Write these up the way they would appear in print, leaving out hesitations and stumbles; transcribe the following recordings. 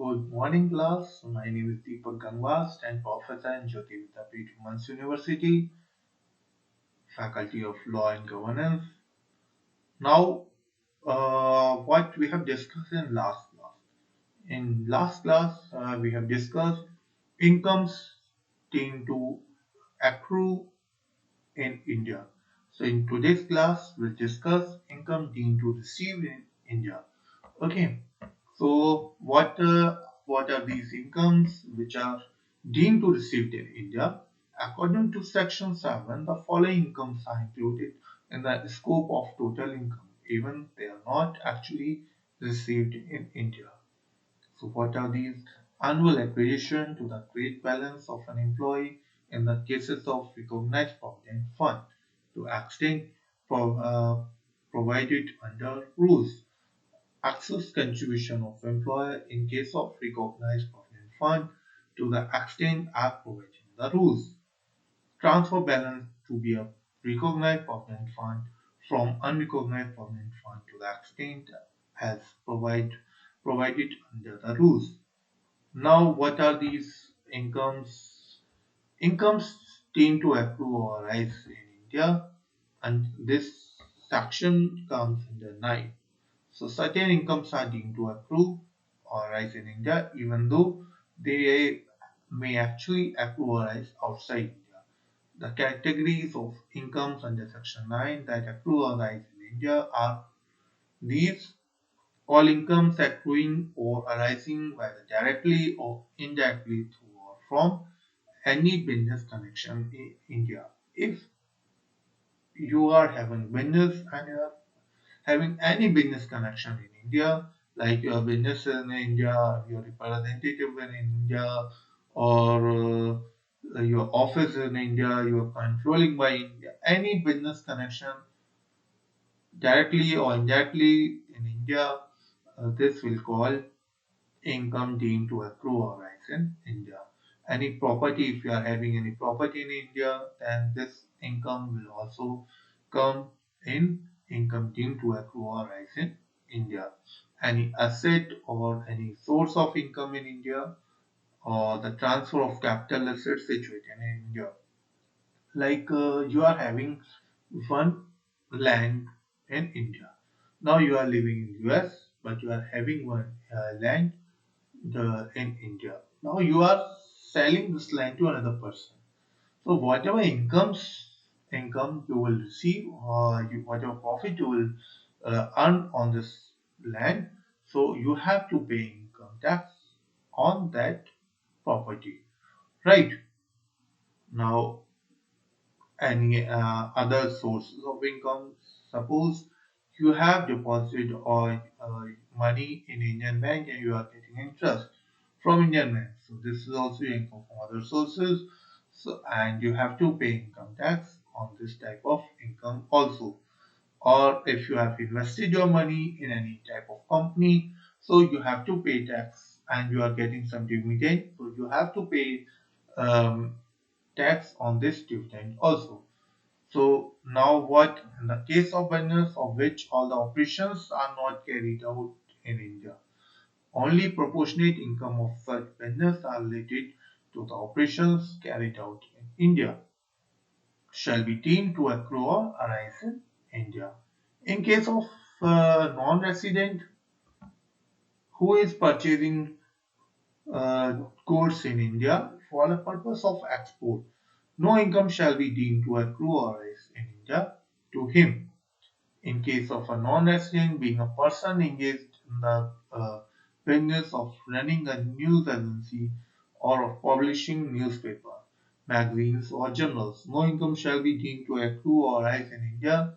Good morning, class. My name is DEEPAK, GANGWAR, and Professor in JAYOTI VIDHYAPEETH University, Faculty of Law and Governance. Now, what we have discussed in last class. In last class, we have discussed incomes deemed to accrue in India. So, in today's class, we'll discuss income deemed to receive in India. Okay. So what are these incomes which are deemed to received in India? According to Section 7, the following incomes are included in the scope of total income, even they are not actually received in India. So what are these? Annual acquisition to the trade balance of an employee in the cases of recognized provident fund to extent provided under rules. Access contribution of employer in case of recognized provident fund to the extent as provided in the rules. Transfer balance to be a recognized provident fund from unrecognized provident fund to the extent as provided under the rules. Now, what are these incomes? Incomes tend to accrue or rise in India, and this section comes under 9. So certain incomes are deemed to accrue or rise in India even though they may actually accrue or rise outside India. The categories of incomes under section 9 that accrue or rise in India are these: all incomes accruing or arising whether directly or indirectly through or from any business connection in India. If you are having business and you are having any business connection in India, like your business in India, your representative in India, or your office in India, you are controlling by India, any business connection directly or indirectly in India, this will call income deemed to accrue or rise in India. Any property, if you are having any property in India, then this income will also come in income deemed to accrue or rise in India. Any asset or any source of income in India, or the transfer of capital assets situated in India. Like you are having one land in India. Now you are living in US, but you are having one land in India. Now you are selling this land to another person. So whatever income you will receive, or whatever profit you will earn on this land, so you have to pay income tax on that property, right? Now, any other sources of income. Suppose you have deposited or money in Indian bank and you are getting interest from Indian bank. So this is also income from other sources. So and you have to pay income tax on this type of income also. Or if you have invested your money in any type of company, so you have to pay tax and you are getting some dividend. So you have to pay um, tax on this dividend also. So now what? In the case of business of which all the operations are not carried out in India, only proportionate income of such business are related to the operations carried out in India shall be deemed to accrue or arise in India. In case of non-resident who is purchasing goods in India for the purpose of export, no income shall be deemed to accrue or arise in India to him. In case of a non-resident being a person engaged in the business of running a news agency or of publishing newspaper, magazines or journals, no income shall be deemed to accrue or arise in India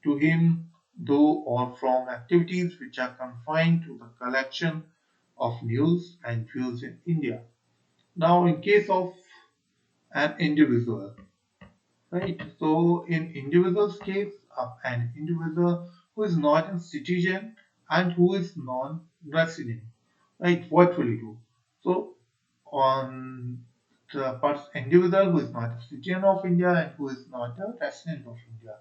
to him though or from activities which are confined to the collection of news and views in India. Now in case of an individual, right? So in individual's case, an individual who is not a citizen and who is non-resident, right? What will he do? So on the individual who is not a citizen of India and who is not a resident of India.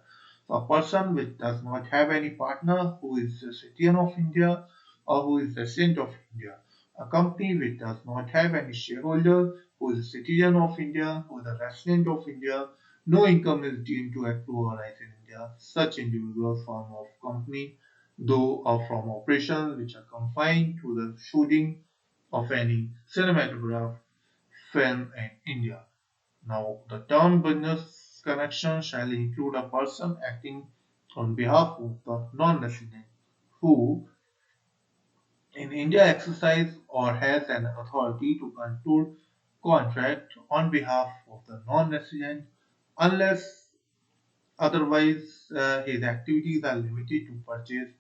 So a person which does not have any partner who is a citizen of India or who is resident of India. A company which does not have any shareholder, who is a citizen of India, who is a resident of India, no income is deemed to accrue or rise in India. Such individual form of company, though are from operations which are confined to the shooting of any cinematograph film in India. Now, the term business connection shall include a person acting on behalf of the non-resident who in India exercise or has an authority to control contract on behalf of the non-resident unless otherwise his activities are limited to purchase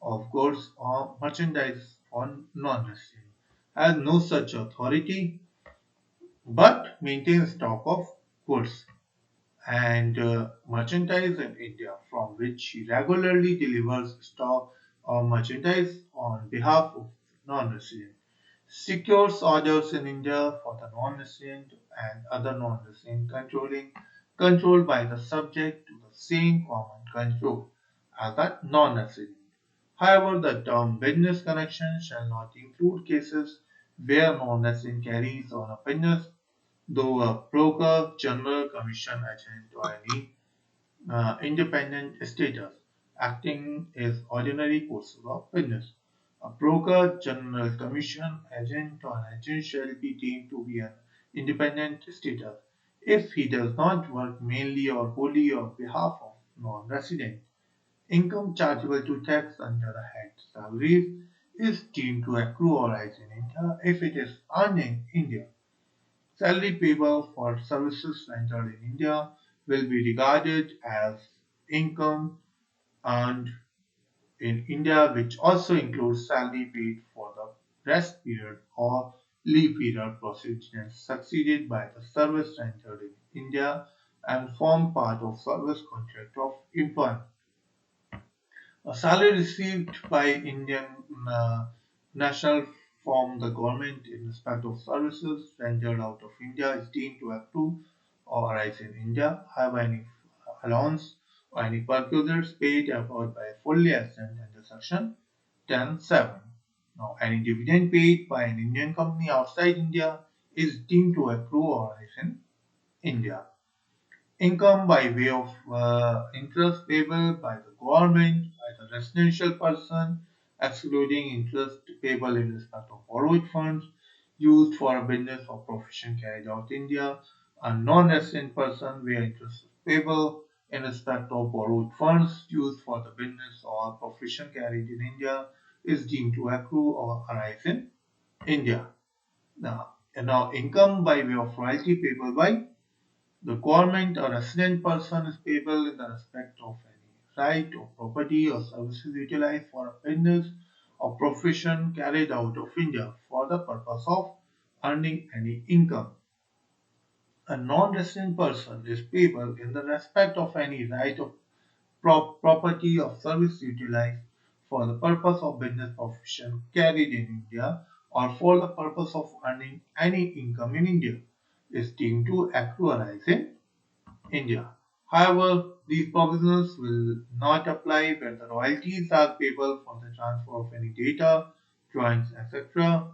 of goods or merchandise on non-resident. Has no such authority but maintains stock of goods and merchandise in India from which he regularly delivers stock or merchandise on behalf of non-resident, secures orders in India for the non-resident and other non-resident controlled by the subject to the same common control as the non-resident. However, the term business connection shall not include cases where non-resident carries on a business though a broker, general commission agent or any independent status acting as ordinary course of business. A broker, general commission agent or an agent shall be deemed to be an independent status if he does not work mainly or wholly on behalf of non-resident. Income chargeable to tax under the head salaries is deemed to accrue or rise in India if it is earned in India. Salary payable for services rendered in India will be regarded as income earned in India, which also includes salary paid for the rest period or leave period preceded succeeded by the service rendered in India and form part of service contract of employment. A salary received by Indian uh, national from the government in respect of services rendered out of India is deemed to accrue or arise in India. However, any allowance or any perquisites paid about by a fully exempt under Section 10(7). Now, any dividend paid by an Indian company outside India is deemed to accrue or arise in India. Income by way of interest payable by the government, by the residential person, excluding interest payable in respect of borrowed funds used for a business or profession carried out in India, a non-resident person where interest is payable in respect of borrowed funds used for the business or profession carried in India is deemed to accrue or arise in India. Now income by way of royalty payable by the government or resident person is payable in the respect of any right or property or services utilized for a business or profession carried out of India for the purpose of earning any income. A non-resident person is payable in the respect of any right of property or service utilized for the purpose of business profession carried in India or for the purpose of earning any income in India is deemed to accrue or arise in India. However, these provisions will not apply where the royalties are payable for the transfer of any data, drawings, etc.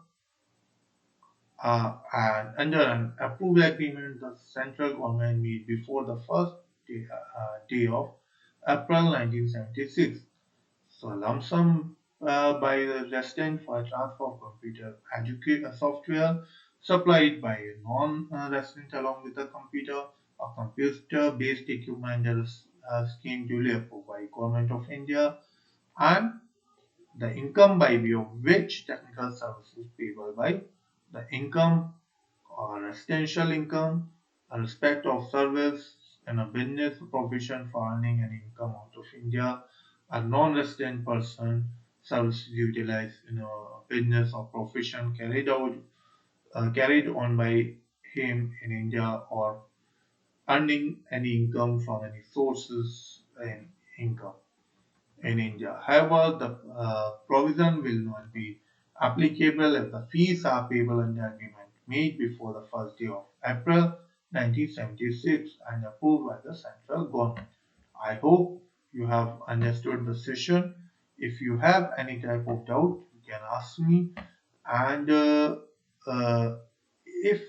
And under an approved agreement, the central government made before the first day of April 1976. So, a lump sum by the resident for a transfer of computer software supplied by a non-resident along with the computer or computer-based equipment is a scheme duly approved by Government of India and the income by way of which technical services payable by the income or residential income, a respect of service and a business profession for earning an income out of India, a non-resident person services utilized in a business or profession carried on by him in India or earning any income from any sources in income in India. However, the provision will not be applicable if the fees are payable under agreement made before the first day of April 1976 and approved by the central government. I hope you have understood the session. If you have any type of doubt, you can ask me And uh, if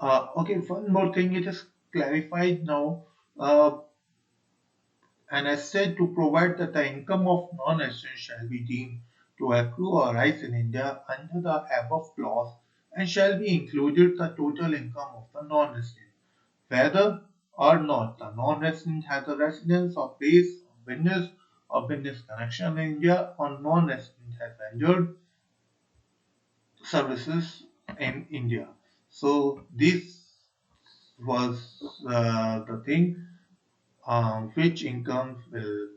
okay, one more thing, it is clarified now. And as said, to provide that the income of non-resident shall be deemed to accrue or rise in India under the above clause and shall be included the total income of the non-resident, whether or not the non-resident has a residence or place of business or business connection in India, or non-resident has rendered services in India. So this was the thing, which incomes will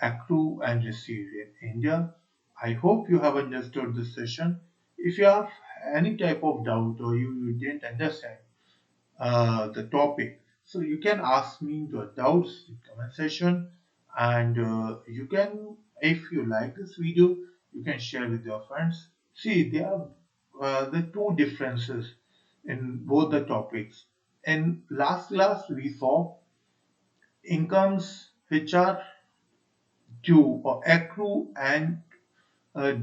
accrue and receive in India. I hope you have understood this session. If you have any type of doubt or you didn't understand the topic, so you can ask me your doubts in comment section, and you can, if you like this video, you can share with your friends. See, there are the two differences in both the topics. In last class, we saw incomes which are due or accrue and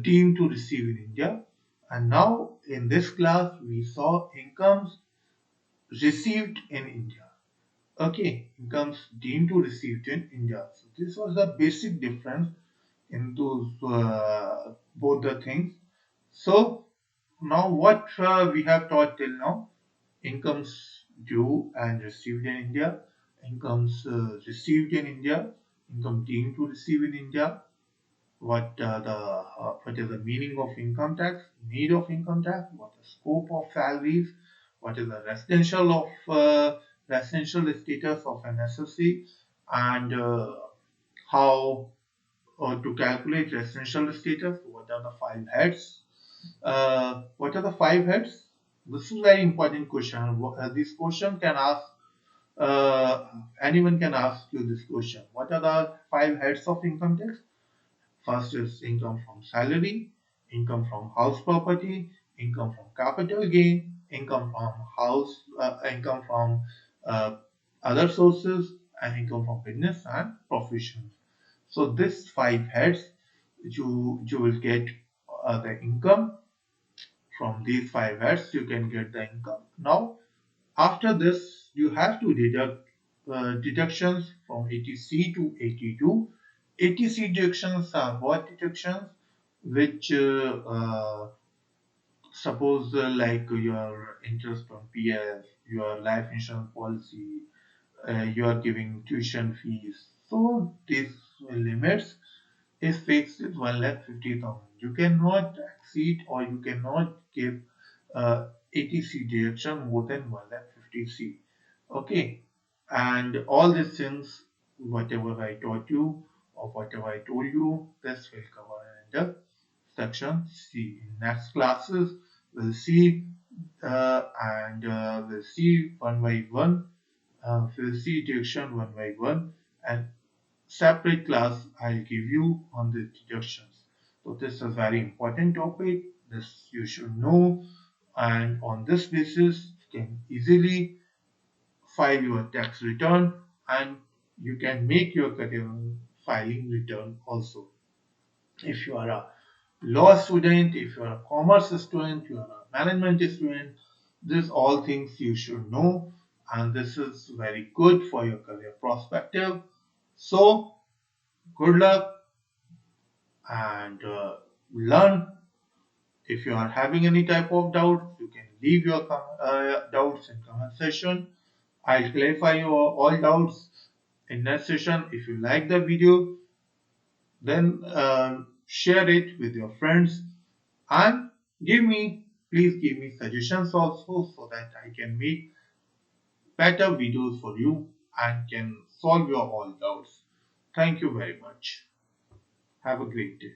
deemed to receive in India. And now in this class, we saw incomes received in India. Okay, incomes deemed to received in India. So this was the basic difference in those both the things. So now what we have taught till now: incomes due and received in India, incomes received in India, income deemed to receive in India, what is the meaning of income tax, need of income tax, what the scope of salaries, what is the residential status of an SSC, and how to calculate residential status. What are the five heads? What are the five heads? This is a very important question. This question can ask, uh, anyone can ask you this question. What are the five heads of income tax? First is income from salary, income from house property, income from capital gain, income from income from uh, other sources, and income from business and professions. So this five heads, you will get the income from these five heads. You can get the income. Now after this, you have to deduct deductions from 80C to 82. 80C deductions are what deductions? Which suppose like your interest on PF, your life insurance policy, you are giving tuition fees. So these limits is fixed at 1,50,000. You cannot exceed or you cannot give ATC deduction more than 1,50,000. Okay, and all these things, whatever I taught you or whatever I told you, this will cover in the section C. In next classes, we'll see and we'll see one by one. We'll see deduction one by one, and separate class I'll give you on the deductions. So this is a very important topic. This you should know, and on this basis you can easily file your tax return, and you can make your career filing return also. If you are a law student, if you are a commerce student, you are a management student, these all things you should know, and this is very good for your career perspective. So good luck and learn. If you are having any type of doubt, you can leave your doubts in comment section. I'll clarify your all doubts in next session. If you like the video, then share it with your friends, and please give me suggestions also, so that I can make better videos for you and can solve your all doubts. Thank you very much. Have a great day.